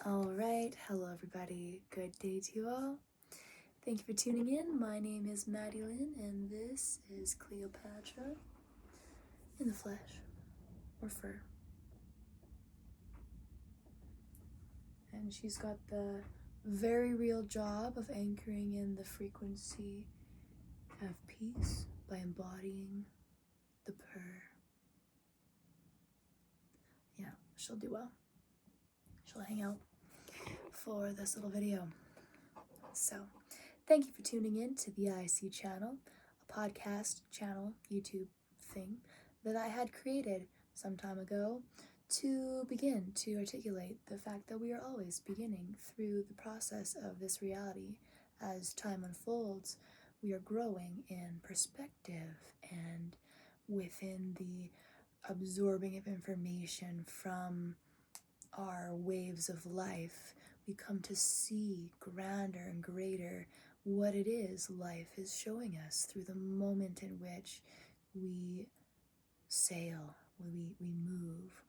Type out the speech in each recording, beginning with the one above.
Alright, hello everybody, good day to you all. Thank you for tuning in. My name is Maddie Lynn and this is Cleopatra in the flesh, or fur. And she's got the very real job of anchoring in the frequency of peace by embodying the purr. Yeah, she'll do well. She'll hang out for this little video. So, thank you for tuning in to the IC channel, a podcast channel, YouTube thing that I had created some time ago to begin to articulate the fact that we are always beginning through the process of this reality. As time unfolds, we are growing in perspective and within the absorbing of information from our waves of life. We come to see grander and greater what it is life is showing us through the moment in which we sail, we move,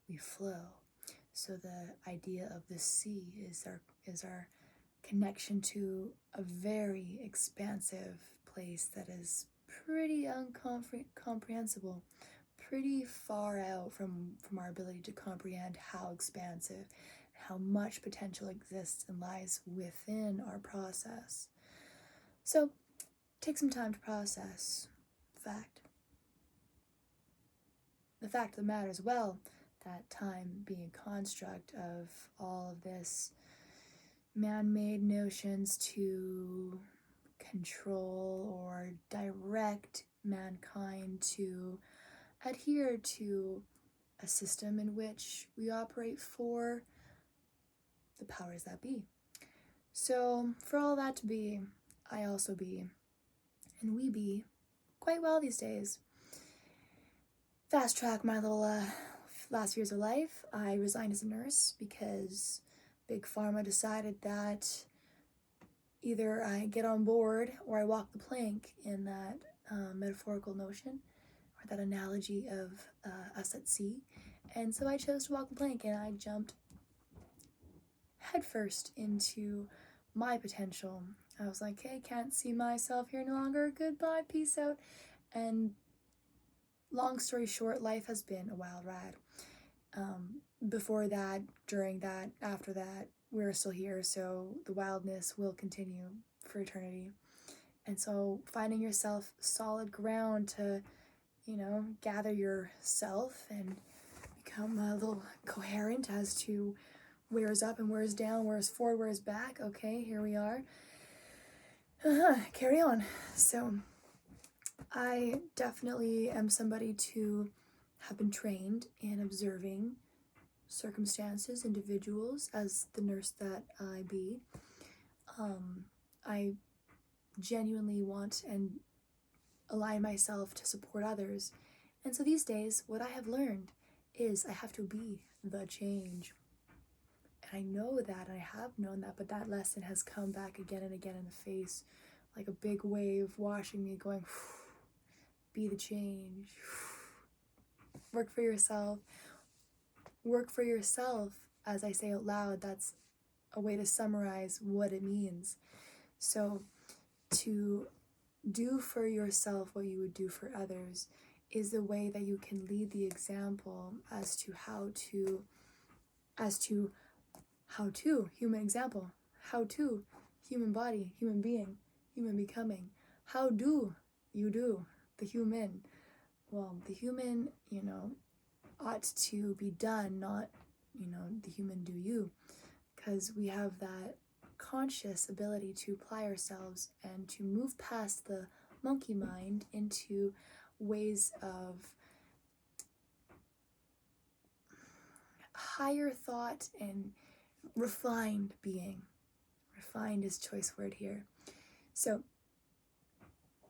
we flow. So the idea of the sea is our connection to a very expansive place that is pretty incomprehensible, pretty far out from our ability to comprehend how expansive, how much potential exists and lies within our process. So, take some time to process the fact of the matter as well, that time being a construct of all of this man-made notions to control or direct mankind to adhere to a system in which we operate for the powers that be. So for all that to be, I also be, and we be quite well these days. Fast track my little last years of life. I resigned as a nurse because Big Pharma decided that either I get on board or I walk the plank in that metaphorical notion, or that analogy of us at sea. And so I chose to walk the plank, and I jumped headfirst into my potential. I was like, hey, can't see myself here no longer. Goodbye, peace out. And long story short, life has been a wild ride. Before that, during that, after that, we're still here, so the wildness will continue for eternity. And so finding yourself solid ground to, gather yourself and become a little coherent as to where's up and where's down, where's forward, where's back. Okay, here we are. Carry on. So I definitely am somebody to have been trained in observing circumstances, individuals, as the nurse that I be. I genuinely want and align myself to support others. And so these days, what I have learned is I have to be the change. And I know that, I have known that, but that lesson has come back again and again in the face, like a big wave washing me, going, be the change. Work for yourself. Work for yourself, as I say out loud, that's a way to summarize what it means. So to do for yourself what you would do for others is the way that you can lead the example as to human example, how to human body, human being, human becoming. How do you do the human? Well, the human, ought to be done, not, the human do you, because we have that conscious ability to apply ourselves and to move past the monkey mind into ways of higher thought and refined being. Refined is choice word here. So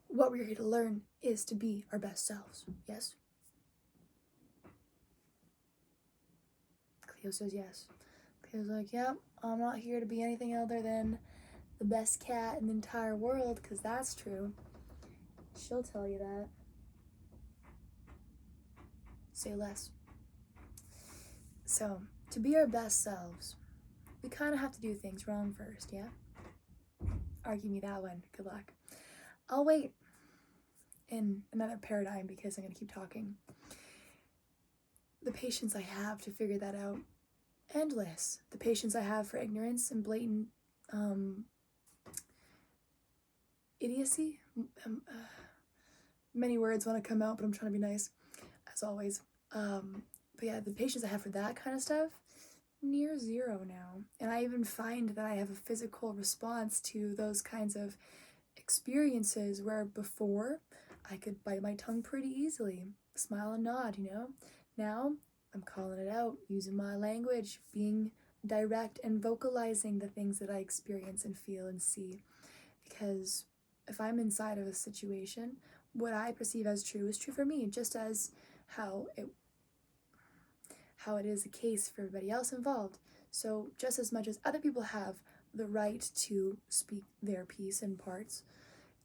what we're here to learn is to be our best selves. Yes? Cleo says yes. Cleo's like, yep, I'm not here to be anything other than the best cat in the entire world, because that's true. She'll tell you that. Say less. So, to be our best selves, we kind of have to do things wrong first, yeah? Argue me that one. Good luck. I'll wait in another paradigm because I'm going to keep talking. The patience I have to figure that out, endless. The patience I have for ignorance and blatant idiocy. Many words want to come out, but I'm trying to be nice, as always. But yeah, the patience I have for that kind of stuff, near zero now. And I even find that I have a physical response to those kinds of experiences where before I could bite my tongue pretty easily, smile and nod, Now I'm calling it out, using my language, being direct and vocalizing the things that I experience and feel and see. Because if I'm inside of a situation, what I perceive as true is true for me, just as how it is the case for everybody else involved. So just as much as other people have the right to speak their piece in parts,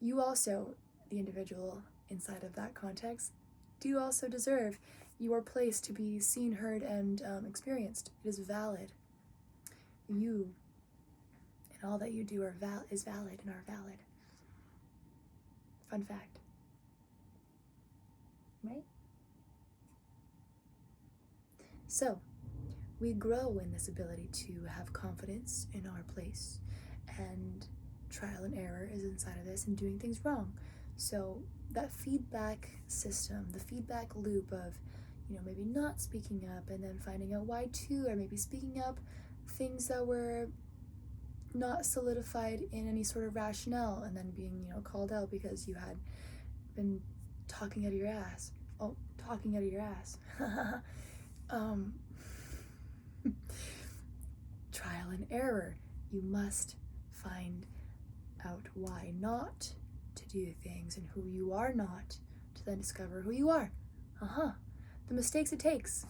you also, the individual inside of that context, do also deserve your place to be seen, heard, and experienced. It is valid. You and all that you do is valid and are valid. Fun fact. Right? So, we grow in this ability to have confidence in our place, and trial and error is inside of this and doing things wrong. So that feedback system, the feedback loop of, maybe not speaking up and then finding out why too, or maybe speaking up things that were not solidified in any sort of rationale and then being, called out because you had been talking out of your ass. Oh, talking out of your ass. Trial and error. You must find out why not to do things and who you are not to then discover who you are. The mistakes it takes.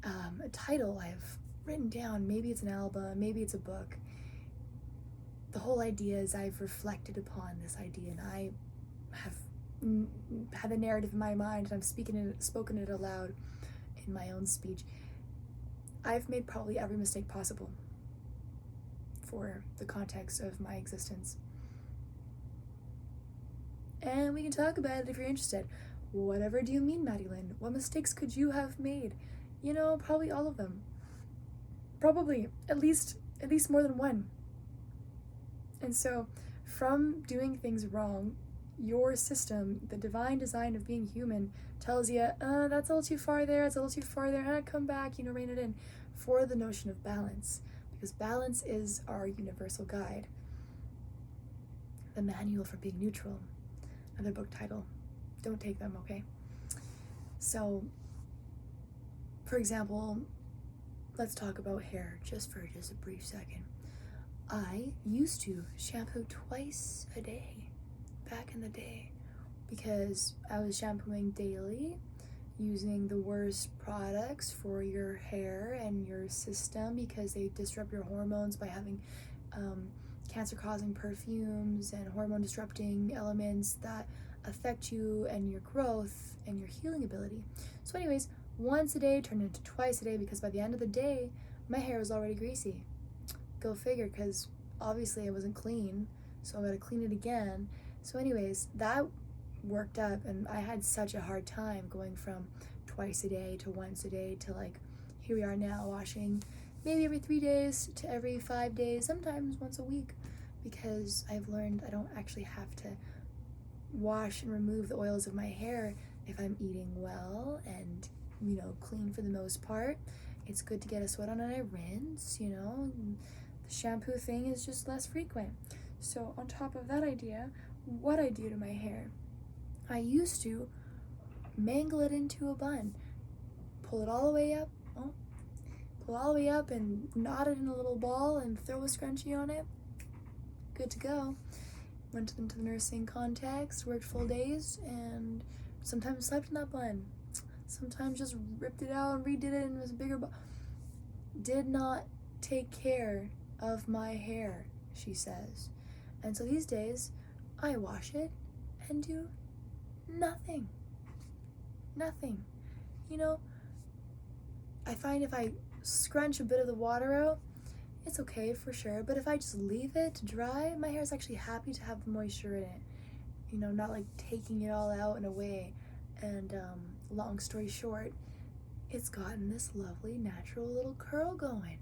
A title I've written down, maybe it's an album, maybe it's a book. The whole idea is I've reflected upon this idea and I have had a narrative in my mind and I've spoken it aloud in my own speech. I've made probably every mistake possible for the context of my existence. And we can talk about it if you're interested. Whatever do you mean, Maddie Lynn? What mistakes could you have made? Probably all of them. Probably at least more than one. And so from doing things wrong, your system, the divine design of being human, tells you, that's a little too far there, it's a little too far there, come back, rein it in, for the notion of balance. Because balance is our universal guide. The manual for being neutral. Another book title. Don't take them, okay? So, for example, let's talk about hair just for a brief second. I used to shampoo twice a day back in the day because I was shampooing daily, using the worst products for your hair and your system because they disrupt your hormones by having cancer-causing perfumes and hormone-disrupting elements that affect you and your growth and your healing ability. So anyways, once a day turned into twice a day because by the end of the day, my hair was already greasy. Go figure, because obviously it wasn't clean, so I gotta clean it again. So anyways, that worked up and I had such a hard time going from twice a day to once a day to here we are now washing maybe every 3 days to every 5 days, sometimes once a week, because I've learned I don't actually have to wash and remove the oils of my hair if I'm eating well and clean for the most part. It's good to get a sweat on and I rinse, the shampoo thing is just less frequent. So on top of that idea, what I do to my hair, I used to mangle it into a bun, pull it all the way up and knot it in a little ball and throw a scrunchie on it. Good to go. Went into the nursing context, worked full days, and sometimes slept in that bun. Sometimes just ripped it out and redid it and it was a bigger bun. Did not take care of my hair, she says. And so these days, I wash it and do nothing. Nothing. I find if I scrunch a bit of the water out, it's okay for sure. But if I just leave it to dry, my hair is actually happy to have the moisture in it. You know, not like taking it all out and away. And long story short, it's gotten this lovely natural little curl going.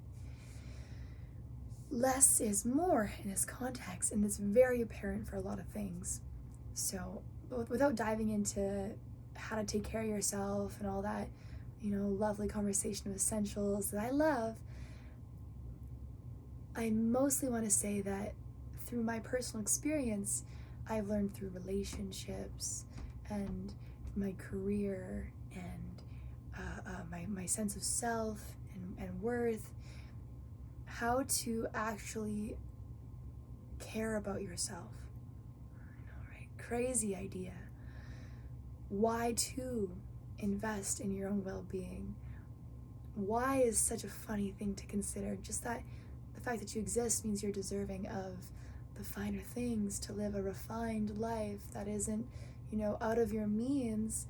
Less is more in this context, and it's very apparent for a lot of things. So without diving into how to take care of yourself and all that, you know, lovely conversation of essentials that I love, I mostly want to say that through my personal experience, I've learned through relationships and my career and my sense of self and worth, how to actually care about yourself. I know, right? Crazy idea. Why to invest in your own well-being? Why is such a funny thing to consider? Just that the fact that you exist means you're deserving of the finer things, to live a refined life that isn't, you know, out of your means.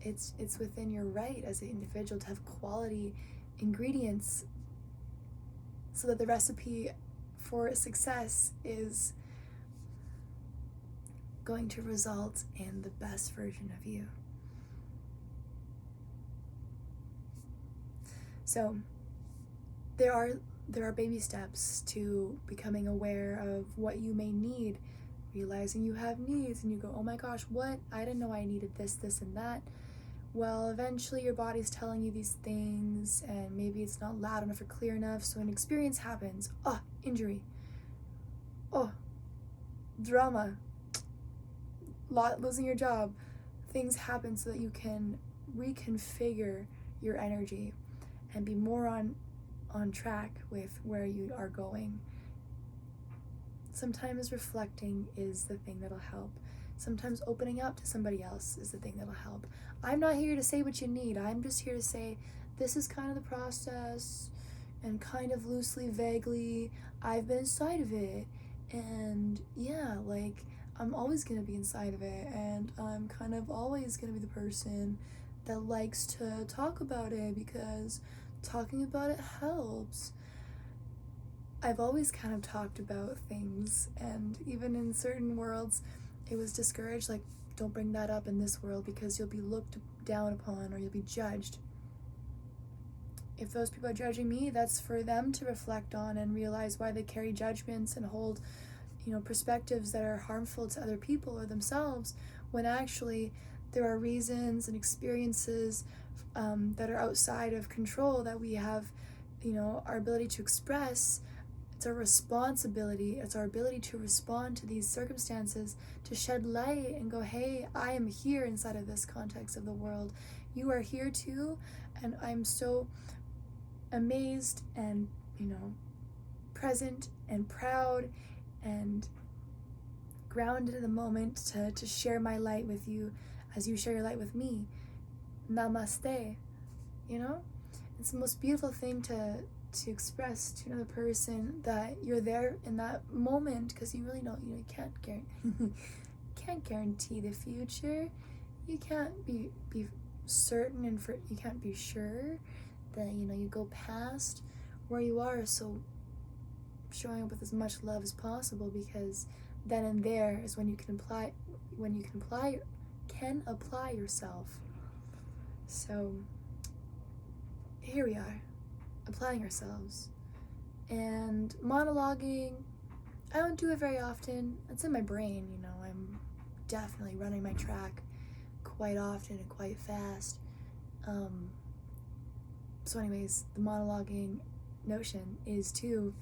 It's within your right as an individual to have quality ingredients so that the recipe for success is going to result in the best version of you. So there are baby steps to becoming aware of what you may need, realizing you have needs, and you go, oh my gosh, what? I didn't know I needed this, and that. Well, eventually your body's telling you these things, and maybe it's not loud enough or clear enough, so an experience happens. Injury. Drama. Losing your job. Things happen so that you can reconfigure your energy and be more on track with where you are going. Sometimes reflecting is the thing that'll help. Sometimes opening up to somebody else is the thing that'll help. I'm not here to say what you need. I'm just here to say this is kind of the process, and kind of loosely, vaguely, I've been inside of it. And yeah, like, I'm always going to be inside of it, and I'm kind of always going to be the person that likes to talk about it because talking about it helps. I've always kind of talked about things, and even in certain worlds, it was discouraged, like, don't bring that up in this world because you'll be looked down upon or you'll be judged. If those people are judging me, that's for them to reflect on and realize why they carry judgments and hold, you know, perspectives that are harmful to other people or themselves, when actually there are reasons and experiences that are outside of control that we have, you know, our ability to express. It's our responsibility, it's our ability to respond to these circumstances, to shed light and go, hey, I am here inside of this context of the world. You are here too, and I'm so amazed and, you know, present and proud and grounded in the moment to share my light with you as you share your light with me. Namaste. You know? It's the most beautiful thing to express to another person that you're there in that moment, because you really don't, you can't guarantee the future. You can't be certain, and you can't be sure that, you know, you go past where you are. So showing up with as much love as possible, because then and there is when you can apply yourself. So here we are, applying ourselves. And monologuing, I don't do it very often. It's in my brain, you know. I'm definitely running my track quite often and quite fast. So anyways, the monologuing notion is to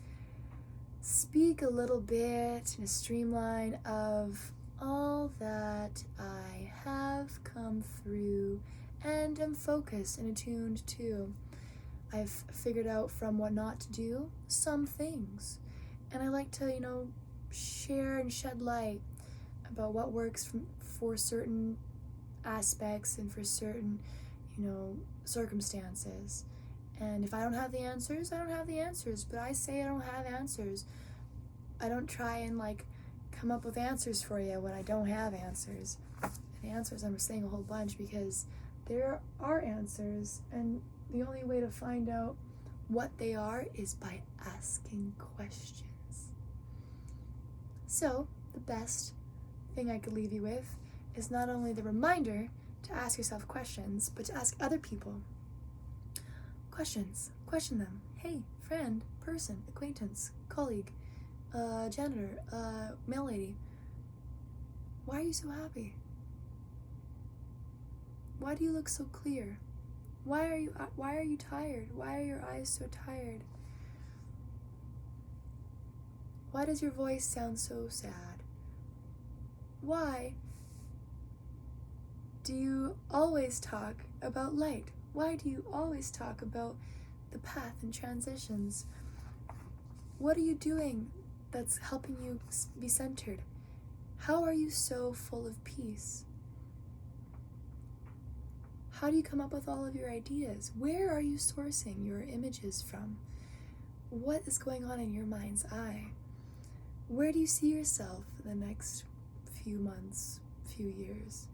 speak a little bit in a streamline of all that I have come through and am focused and attuned to. I've figured out from what not to do some things, and I like to, you know, share and shed light about what works for certain aspects and for certain, you know, circumstances. And if I don't have the answers, I don't have the answers, but I say I don't have answers. I don't try and, like, come up with answers for you when I don't have answers. And answers, I'm saying a whole bunch, because there are answers, and the only way to find out what they are is by asking questions. So, the best thing I could leave you with is not only the reminder to ask yourself questions, but to ask other people questions. Question them. Hey, friend, person, acquaintance, colleague, janitor, mail lady, why are you so happy? Why do you look so clear? Why are you tired? Why are your eyes so tired? Why does your voice sound so sad? Why do you always talk about light? Why do you always talk about the path and transitions? What are you doing that's helping you be centered? How are you so full of peace? How do you come up with all of your ideas? Where are you sourcing your images from? What is going on in your mind's eye? Where do you see yourself in the next few months, few years?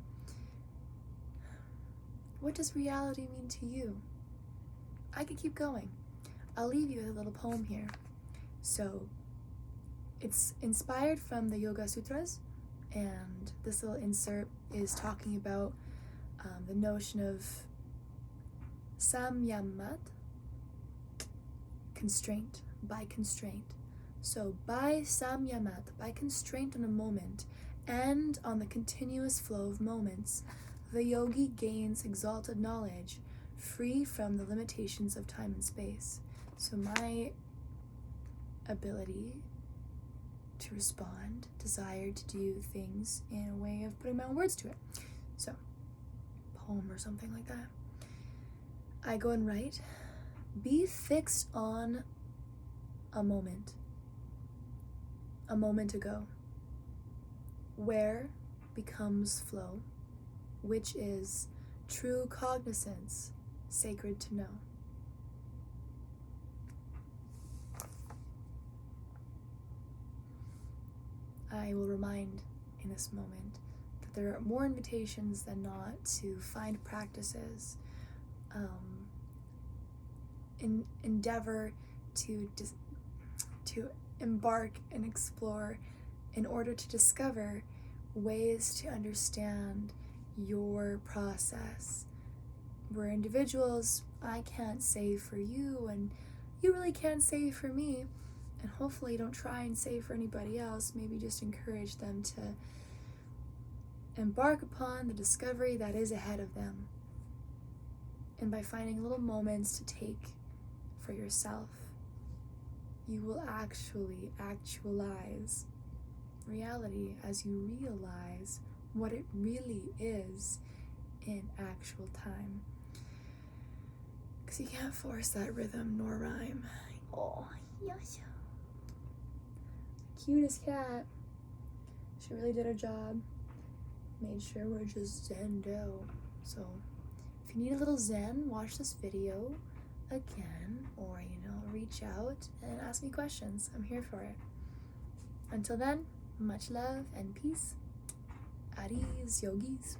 What does reality mean to you? I could keep going. I'll leave you with a little poem here. So, it's inspired from the Yoga Sutras, and this little insert is talking about the notion of samyamat, constraint, by constraint. So by samyamat, by constraint on a moment, and on the continuous flow of moments, the yogi gains exalted knowledge, free from the limitations of time and space. So my ability to respond, desire to do things in a way of putting my own words to it. So, poem or something like that. I go and write, be fixed on a moment ago, where becomes flow, which is true cognizance, sacred to know. I will remind in this moment that there are more invitations than not to find practices, endeavor to embark and explore in order to discover ways to understand your process. We're individuals. I can't say for you, and you really can't say for me. And hopefully don't try and say for anybody else. Maybe just encourage them to embark upon the discovery that is ahead of them. And by finding little moments to take for yourself, you will actually actualize reality as you realize what it really is in actual time. Because you can't force that rhythm nor rhyme. Oh, yes. Cutest cat. She really did her job. Made sure we're just zen-do. So if you need a little zen, watch this video again, or reach out and ask me questions. I'm here for it. Until then, much love and peace. Adios, yogis.